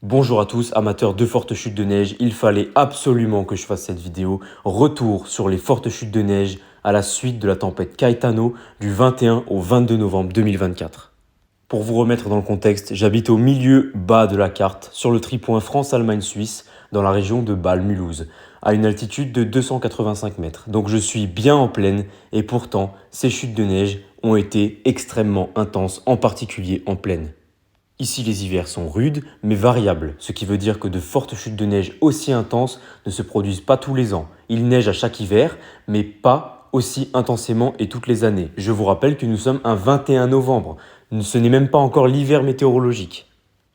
Bonjour à tous, amateurs de fortes chutes de neige, il fallait absolument que je fasse cette vidéo. Retour sur les fortes chutes de neige à la suite de la tempête Caetano du 21 au 22 novembre 2024. Pour vous remettre dans le contexte, j'habite au milieu bas de la carte, sur le tripoint France-Allemagne-Suisse, dans la région de Bâle-Mulhouse, à une altitude de 285 mètres. Donc je suis bien en plaine et pourtant ces chutes de neige ont été extrêmement intenses, en particulier en plaine. Ici, les hivers sont rudes, mais variables, ce qui veut dire que de fortes chutes de neige aussi intenses ne se produisent pas tous les ans. Il neige à chaque hiver, mais pas aussi intensément et toutes les années. Je vous rappelle que nous sommes un 21 novembre. Ce n'est même pas encore l'hiver météorologique.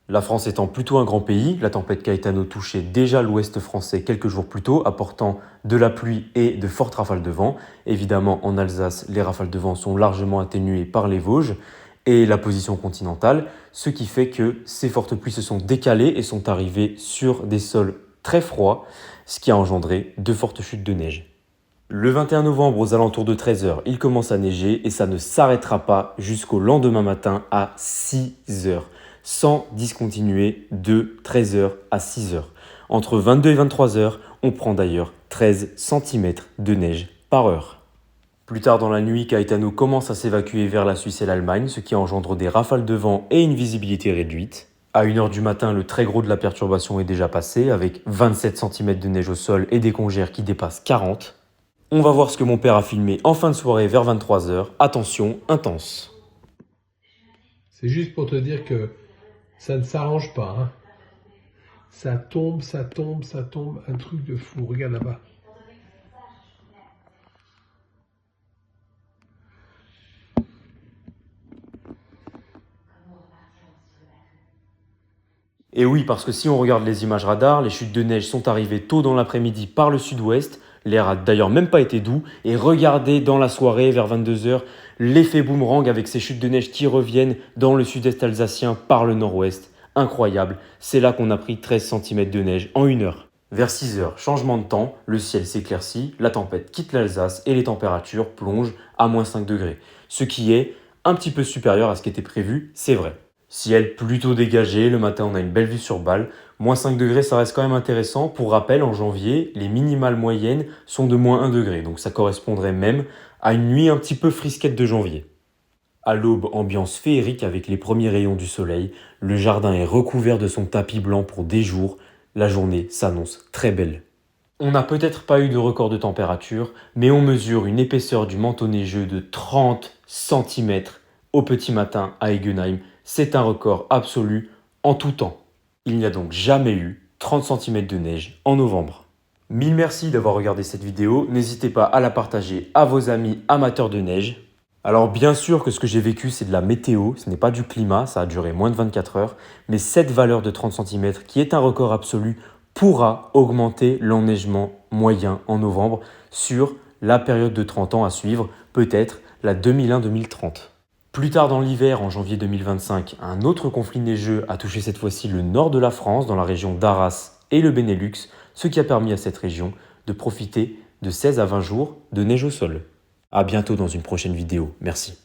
La France étant plutôt un grand pays, la tempête Caetano touchait déjà l'ouest français quelques jours plus tôt, apportant de la pluie et de fortes rafales de vent. Évidemment, en Alsace, les rafales de vent sont largement atténuées par les Vosges et la position continentale, ce qui fait que ces fortes pluies se sont décalées et sont arrivées sur des sols très froids, ce qui a engendré de fortes chutes de neige. Le 21 novembre, aux alentours de 13h, il commence à neiger et ça ne s'arrêtera pas jusqu'au lendemain matin à 6h, sans discontinuer de 13h à 6h. Entre 22 et 23h, on prend d'ailleurs 13 cm de neige par heure. Plus tard dans la nuit, Caetano commence à s'évacuer vers la Suisse et l'Allemagne, ce qui engendre des rafales de vent et une visibilité réduite. À 1h du matin, le très gros de la perturbation est déjà passé, avec 27 cm de neige au sol et des congères qui dépassent 40. On va voir ce que mon père a filmé en fin de soirée vers 23h. Attention, intense. C'est juste pour te dire que ça ne s'arrange pas. Hein. Ça tombe, un truc de fou. Regarde là-bas. Et oui, parce que si on regarde les images radar, les chutes de neige sont arrivées tôt dans l'après-midi par le sud-ouest. L'air a d'ailleurs même pas été doux. Et regardez dans la soirée, vers 22h, l'effet boomerang avec ces chutes de neige qui reviennent dans le sud-est alsacien par le nord-ouest. Incroyable, c'est là qu'on a pris 13 cm de neige en 1 heure. Vers 6h, changement de temps, le ciel s'éclaircit, la tempête quitte l'Alsace et les températures plongent à moins 5 degrés. Ce qui est un petit peu supérieur à ce qui était prévu, c'est vrai. Ciel plutôt dégagé, le matin on a une belle vue sur Bâle. Moins 5 degrés, ça reste quand même intéressant. Pour rappel, en janvier, les minimales moyennes sont de moins 1 degré. Donc ça correspondrait même à une nuit un petit peu frisquette de janvier. À l'aube, ambiance féerique avec les premiers rayons du soleil. Le jardin est recouvert de son tapis blanc pour des jours. La journée s'annonce très belle. On n'a peut-être pas eu de record de température, mais on mesure une épaisseur du manteau neigeux de 30 cm au petit matin à Egenheim. C'est un record absolu en tout temps. Il n'y a donc jamais eu 30 cm de neige en novembre. Mille merci d'avoir regardé cette vidéo. N'hésitez pas à la partager à vos amis amateurs de neige. Alors bien sûr que ce que j'ai vécu, c'est de la météo, ce n'est pas du climat, ça a duré moins de 24 heures, mais cette valeur de 30 cm, qui est un record absolu, pourra augmenter l'enneigement moyen en novembre sur la période de 30 ans à suivre, peut-être la 2001-2030. Plus tard dans l'hiver, en janvier 2025, un autre conflit neigeux a touché cette fois-ci le nord de la France, dans la région d'Arras et le Benelux, ce qui a permis à cette région de profiter de 16 à 20 jours de neige au sol. À bientôt dans une prochaine vidéo. Merci.